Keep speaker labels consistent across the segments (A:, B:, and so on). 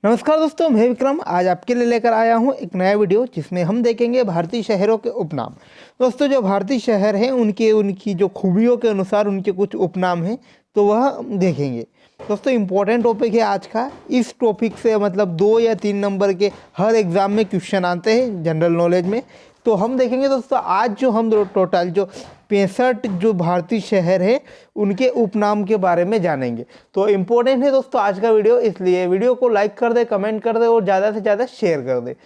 A: नमस्कार दोस्तों, मैं विक्रम आज आपके लिए लेकर आया हूं एक नया वीडियो जिसमें हम देखेंगे भारतीय शहरों के उपनाम। दोस्तों, जो भारतीय शहर हैं उनके उनकी जो खूबियों के अनुसार उनके कुछ उपनाम हैं तो वह हम देखेंगे। दोस्तों, इम्पोर्टेंट टॉपिक है आज का। इस टॉपिक से मतलब 2 या 3 नंबर के हर एग्ज़ाम में क्वेश्चन आते हैं जनरल नॉलेज में। तो हम देखेंगे दोस्तों, आज जो हम टोटल जो 65 जो भारतीय शहर है उनके उपनाम के बारे में जानेंगे। तो इम्पोर्टेंट है दोस्तों आज का वीडियो, इसलिए वीडियो को लाइक कर दे, कमेंट कर दे और ज़्यादा से ज़्यादा शेयर कर दे।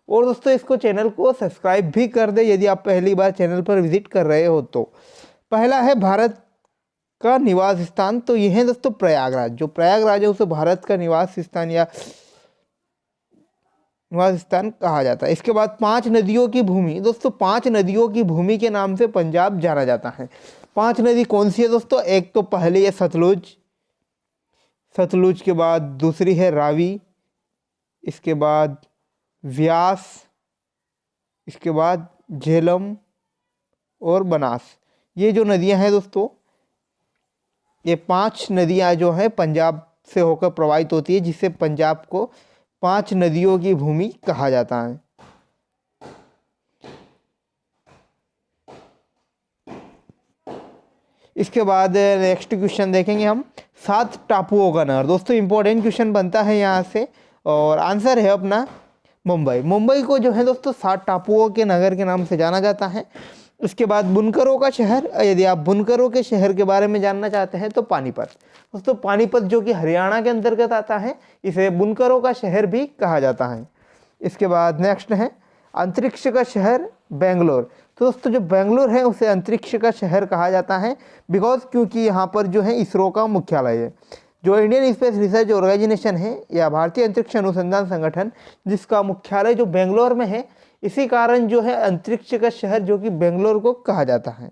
A: और दोस्तों, इसको चैनल को सब्सक्राइब भी कर दे यदि आप पहली बार चैनल पर विजिट कर रहे हो तो। पहला है भारत का निवास स्थान, तो यह है दोस्तों प्रयागराज। जो प्रयागराज है उसे भारत का निवास स्थान या निवास स्थान कहा जाता है। इसके बाद 5 नदियों की भूमि। दोस्तों, 5 नदियों की भूमि के नाम से पंजाब जाना जाता है। 5 नदी कौन सी है दोस्तों? एक तो पहली है सतलुज, सतलुज के बाद दूसरी है रावी, इसके बाद व्यास, इसके बाद झेलम और बनास। ये जो नदियां हैं दोस्तों, ये 5 नदियां जो हैं पंजाब से होकर प्रवाहित होती है, जिससे पंजाब को 5 नदियों की भूमि कहा जाता है। इसके बाद नेक्स्ट क्वेश्चन देखेंगे हम, 7 टापुओं का नगर। दोस्तों, इंपॉर्टेंट क्वेश्चन बनता है यहाँ से और आंसर है अपना मुंबई। मुंबई को जो है दोस्तों 7 टापुओं के नगर के नाम से जाना जाता है। इसके बाद बुनकरों का शहर, यदि आप बुनकरों के शहर के बारे में जानना चाहते हैं तो पानीपत। दोस्तों, पानीपत जो कि हरियाणा के अंतर्गत आता है, इसे बुनकरों का शहर भी कहा जाता है। इसके बाद नेक्स्ट है अंतरिक्ष का शहर बेंगलोर। तो दोस्तों, जो बेंगलोर है उसे अंतरिक्ष का शहर कहा जाता है क्योंकि यहाँ पर जो है इसरो का मुख्यालय है। जो इंडियन स्पेस रिसर्च ऑर्गेनाइजेशन है या भारतीय अंतरिक्ष अनुसंधान संगठन, जिसका मुख्यालय जो बेंगलोर में है, इसी कारण जो है अंतरिक्ष का शहर जो कि बेंगलोर को कहा जाता है।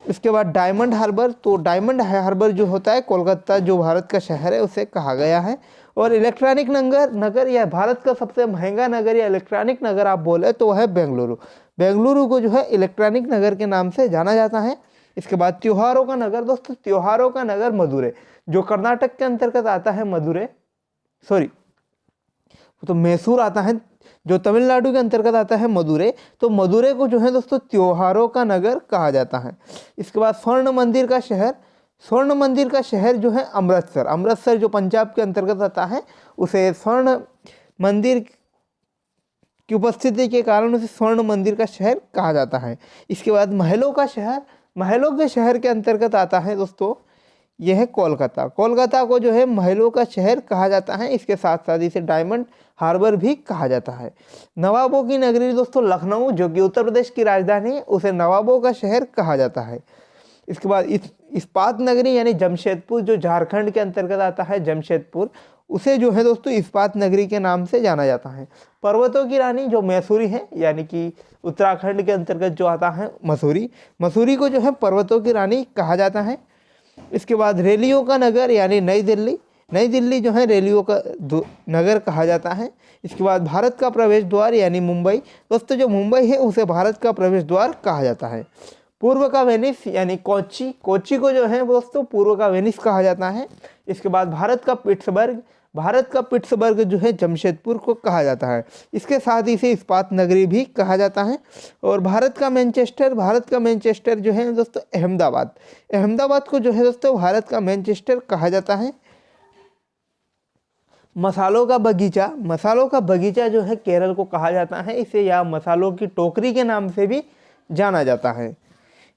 A: इसके बाद डायमंड हार्बर, तो डायमंड हार्बर जो होता है कोलकाता जो भारत का शहर है उसे कहा गया है। और इलेक्ट्रॉनिक नगर या भारत का सबसे महंगा नगर या इलेक्ट्रॉनिक नगर आप बोले तो वह है बेंगलुरु। बेंगलुरु को जो है इलेक्ट्रॉनिक नगर के नाम से जाना जाता है। इसके बाद त्योहारों का नगर। दोस्तों, त्योहारों का नगर मदुरै, जो कर्नाटक के अंतर्गत आता है। मदुरै तो मैसूर आता है, जो तमिलनाडु के अंतर्गत आता है मदुरै। तो मदुरै को जो है दोस्तों त्योहारों का नगर कहा जाता है। इसके बाद स्वर्ण मंदिर का शहर। स्वर्ण मंदिर का शहर जो है अमृतसर। अमृतसर जो पंजाब के अंतर्गत आता है, उसे स्वर्ण मंदिर की उपस्थिति के कारण उसे स्वर्ण मंदिर का शहर कहा जाता है। इसके बाद महलों का शहर। महलों के शहर के अंतर्गत आता है दोस्तों यह है कोलकाता। कोलकाता को जो है महलों का शहर कहा जाता है। इसके साथ साथ इसे डायमंड हार्बर भी कहा जाता है। नवाबों की नगरी दोस्तों लखनऊ, जो कि उत्तर प्रदेश की राजधानी है, उसे नवाबों का शहर कहा जाता है। इसके बाद इस्पात नगरी यानी जमशेदपुर, जो झारखंड के अंतर्गत आता है जमशेदपुर, उसे जो है दोस्तों इस्पात नगरी के नाम से जाना जाता है। पर्वतों की रानी जो मैसूरी है, यानी कि उत्तराखंड के अंतर्गत जो आता है मसूरी, मसूरी को जो है पर्वतों की रानी कहा जाता है। इसके बाद रेलियों का नगर यानी नई दिल्ली, नई दिल्ली जो है रेलियों का नगर कहा जाता है। इसके बाद भारत का प्रवेश द्वार यानी मुंबई। दोस्तों, जो मुंबई है उसे भारत का प्रवेश द्वार कहा जाता है। पूर्व का वेनिस यानी कोच्चि, कोच्चि को जो है दोस्तों पूर्व का वेनिस कहा जाता है। इसके बाद भारत का पिट्सबर्ग, भारत का पिट्सबर्ग जो है जमशेदपुर को कहा जाता है। इसके साथ ही इसे इस्पात नगरी भी कहा जाता है। और भारत का मैनचेस्टर, भारत का मैनचेस्टर जो है दोस्तों अहमदाबाद, अहमदाबाद को जो है दोस्तों भारत का मैनचेस्टर कहा जाता है। मसालों का बगीचा, मसालों का बगीचा जो है केरल को कहा जाता है। इसे या मसालों की टोकरी के नाम से भी जाना जाता है।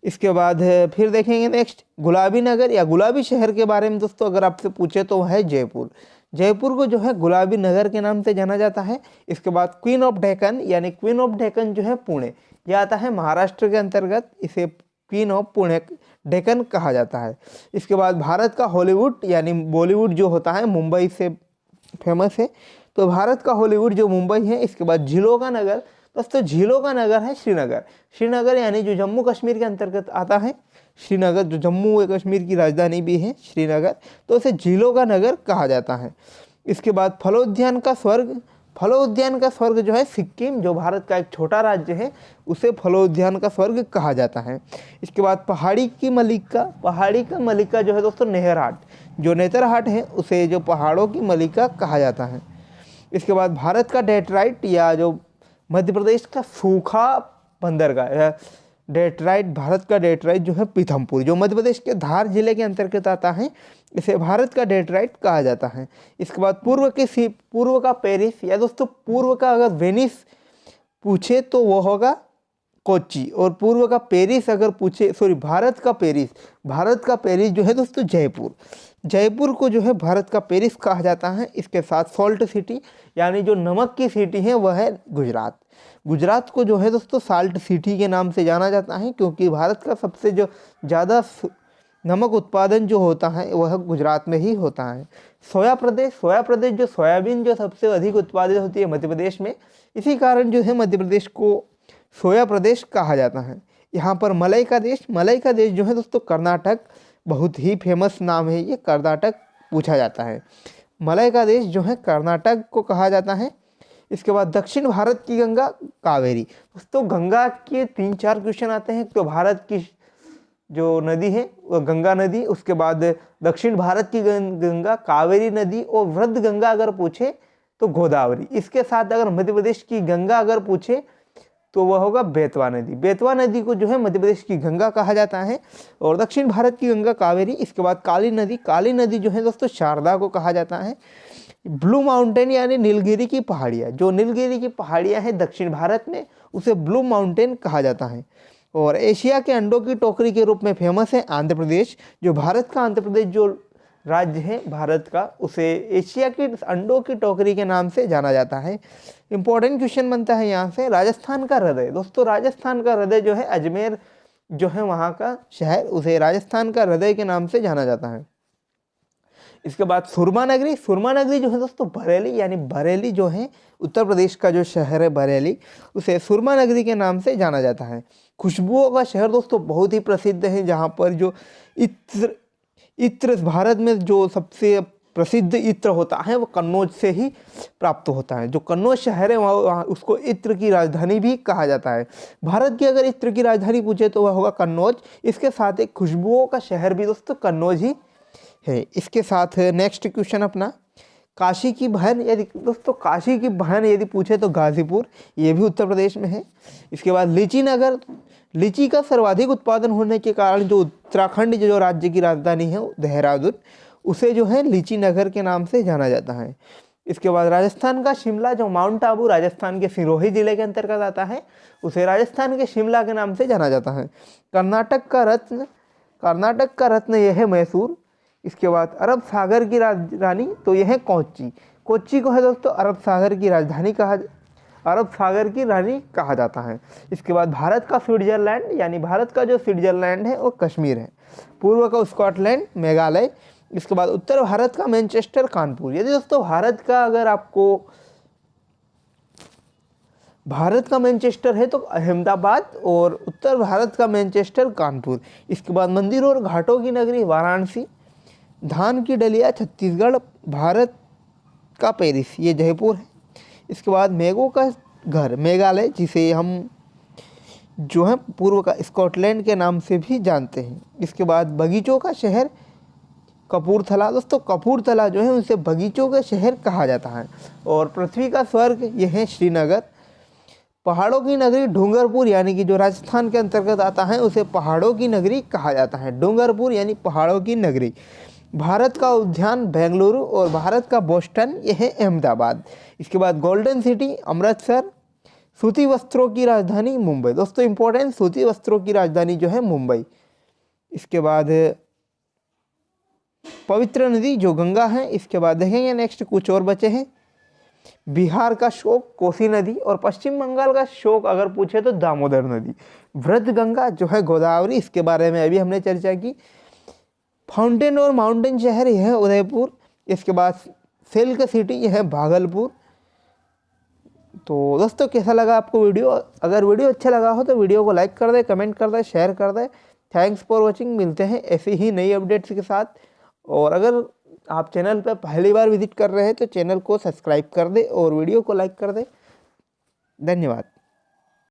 A: इसके बाद फिर देखेंगे नेक्स्ट गुलाबी नगर या गुलाबी शहर के बारे में। दोस्तों, अगर आपसे पूछे तो वह है जयपुर। जयपुर को जो है गुलाबी नगर के नाम से जाना जाता है। इसके बाद क्वीन ऑफ डेक्कन यानी क्वीन ऑफ डेक्कन जो है पुणे, यह आता है महाराष्ट्र के अंतर्गत, इसे क्वीन ऑफ पुणे डेक्कन कहा जाता है। इसके बाद भारत का हॉलीवुड यानी बॉलीवुड जो होता है मुंबई से फेमस है, तो भारत का हॉलीवुड जो मुंबई है। इसके बाद झीलों का नगर। दोस्तों, झीलों का नगर है श्रीनगर। श्रीनगर यानी जो जम्मू कश्मीर के अंतर्गत आता है, श्रीनगर जो जम्मू व कश्मीर की राजधानी भी है श्रीनगर, तो उसे झीलों का नगर कहा जाता है। इसके बाद फलोद्यान का स्वर्ग, फलोद्यान का स्वर्ग जो है सिक्किम, जो भारत का एक छोटा राज्य है, उसे फलोद्यान का स्वर्ग कहा जाता है। इसके बाद पहाड़ी की मलिका, पहाड़ी का मलिका जो है दोस्तों नेहरहाट, जो नेतरहाट है उसे जो पहाड़ों की मलिका कहा जाता है। इसके बाद भारत का डेट्राइट या जो मध्य प्रदेश का सूखा बंदरगाह, डेट्राइट, भारत का डेट्राइट जो है पीथमपुर, जो मध्य प्रदेश के धार जिले के अंतर्गत आता है, इसे भारत का डेट्राइट कहा जाता है। इसके बाद पूर्व का पेरिस, या दोस्तों पूर्व का अगर वेनिस पूछे तो वो होगा कोच्चि, और पूर्व का पेरिस अगर पूछे, सॉरी भारत का पेरिस जो है दोस्तों जयपुर को जो है भारत का पेरिस कहा जाता है। इसके साथ सॉल्ट सिटी यानी जो नमक की सिटी है वह है गुजरात को जो है दोस्तों साल्ट सिटी के नाम से जाना जाता है, क्योंकि भारत का सबसे जो ज़्यादा नमक उत्पादन जो होता है वह गुजरात में ही होता है। सोया प्रदेश जो सोयाबीन जो सबसे अधिक उत्पादित होती है मध्य प्रदेश में, इसी कारण जो है मध्य प्रदेश को सोया प्रदेश कहा जाता है। यहाँ पर मलाई का देश जो है दोस्तों कर्नाटक, बहुत ही फेमस नाम है ये, कर्नाटक पूछा जाता है। मलाई का देश जो है कर्नाटक को कहा जाता है। इसके बाद दक्षिण भारत की गंगा कावेरी। दोस्तों गंगा के 3-4 क्वेश्चन आते हैं। तो भारत की जो नदी है वो गंगा नदी, उसके बाद दक्षिण भारत की गंगा कावेरी नदी, और वृद्ध गंगा अगर पूछे तो गोदावरी। इसके साथ अगर मध्य प्रदेश की गंगा अगर पूछे तो वह होगा बेतवा नदी को जो है मध्य प्रदेश की गंगा कहा जाता है, और दक्षिण भारत की गंगा कावेरी। इसके बाद काली नदी जो है दोस्तों शारदा को कहा जाता है। ब्लू माउंटेन यानी नीलगिरी की पहाड़ियाँ, जो नीलगिरी की पहाड़ियाँ हैं दक्षिण भारत में, उसे ब्लू माउंटेन कहा जाता है। और एशिया के अंडों की टोकरी के रूप में फेमस है आंध्र प्रदेश, जो भारत का आंध्र प्रदेश जो राज्य है भारत का, उसे एशिया की अंडों की टोकरी के नाम से जाना जाता है। इंपॉर्टेंट क्वेश्चन बनता है यहाँ से, राजस्थान का हृदय। दोस्तों राजस्थान का हृदय जो है अजमेर जो है वहाँ का शहर, उसे राजस्थान का हृदय के नाम से जाना जाता है। इसके बाद सुरमा नगरी जो है दोस्तों बरेली, यानी बरेली जो है उत्तर प्रदेश का जो शहर है बरेली, उसे सुरमा नगरी के नाम से जाना जाता है। खुशबुओं का शहर दोस्तों बहुत ही प्रसिद्ध है, जहाँ पर जो इत्र भारत में जो सबसे प्रसिद्ध इत्र होता है वो कन्नौज से ही प्राप्त होता है। जो कन्नौज शहर है वहाँ उसको इत्र की राजधानी भी कहा जाता है। भारत की अगर इत्र की राजधानी पूछे तो वह होगा कन्नौज। इसके साथ एक खुशबुओं का शहर भी दोस्तों कन्नौज ही है। इसके साथ नेक्स्ट क्वेश्चन अपना, काशी की बहन यदि पूछे तो गाजीपुर, ये भी उत्तर प्रदेश में है। इसके बाद लीची का सर्वाधिक उत्पादन होने के कारण जो उत्तराखंड जो राज्य की राजधानी है देहरादून, उसे जो है लीची नगर के नाम से जाना जाता है। इसके बाद राजस्थान का शिमला, जो माउंट आबू राजस्थान के सिरोही जिले के अंतर्गत आता है, उसे राजस्थान के शिमला के नाम से जाना जाता है। कर्नाटक का रत्न यह है मैसूर। इसके बाद अरब सागर की राजधानी तो यह है कोच्चि को है दोस्तों अरब सागर की रानी कहा जाता है। इसके बाद भारत का स्विट्जरलैंड, यानी भारत का जो स्विट्जरलैंड है वो कश्मीर है। पूर्व का स्कॉटलैंड, मेघालय। इसके बाद उत्तर भारत का मैनचेस्टर, कानपुर। यदि दोस्तों भारत का मैनचेस्टर है तो अहमदाबाद, और उत्तर भारत का मैनचेस्टर कानपुर। इसके बाद मंदिरों और घाटों की नगरी वाराणसी। धान की डलिया छत्तीसगढ़, भारत का पेरिस ये जयपुर है। इसके बाद मेघों का घर मेघालय, जिसे हम जो है पूर्व का स्कॉटलैंड के नाम से भी जानते हैं। इसके बाद बगीचों का शहर कपूरथला। दोस्तों कपूरथला जो है उसे बगीचों का शहर कहा जाता है। और पृथ्वी का स्वर्ग यह है श्रीनगर। पहाड़ों की नगरी डूंगरपुर, यानी कि जो राजस्थान के अंतर्गत आता है उसे पहाड़ों की नगरी कहा जाता है। डूंगरपुर यानी पहाड़ों की नगरी। भारत का उद्यान बेंगलुरु, और भारत का बोस्टन यह है अहमदाबाद। इसके बाद गोल्डन सिटी अमृतसर। सूती वस्त्रों की राजधानी मुंबई। दोस्तों इंपॉर्टेंट, सूती वस्त्रों की राजधानी जो है मुंबई। इसके बाद पवित्र नदी जो गंगा है। इसके बाद देखेंगे नेक्स्ट कुछ और बचे हैं। बिहार का शोक कोसी नदी, और पश्चिम बंगाल का शोक अगर पूछे तो दामोदर नदी। वृद्ध गंगा जो है गोदावरी, इसके बारे में अभी हमने चर्चा की। फाउंटेन और माउंटेन शहर यह है उदयपुर। इसके बाद सिल्क सिटी यह है भागलपुर। तो दोस्तों कैसा लगा आपको वीडियो? अगर वीडियो अच्छा लगा हो तो वीडियो को लाइक कर दे, कमेंट कर दे, शेयर कर दे। Thanks for watching. मिलते हैं ऐसे ही नई अपडेट्स के साथ। और अगर आप चैनल पर पहली बार विजिट कर रहे हैं तो चैनल को सब्सक्राइब कर दे और वीडियो को लाइक कर दे। धन्यवाद।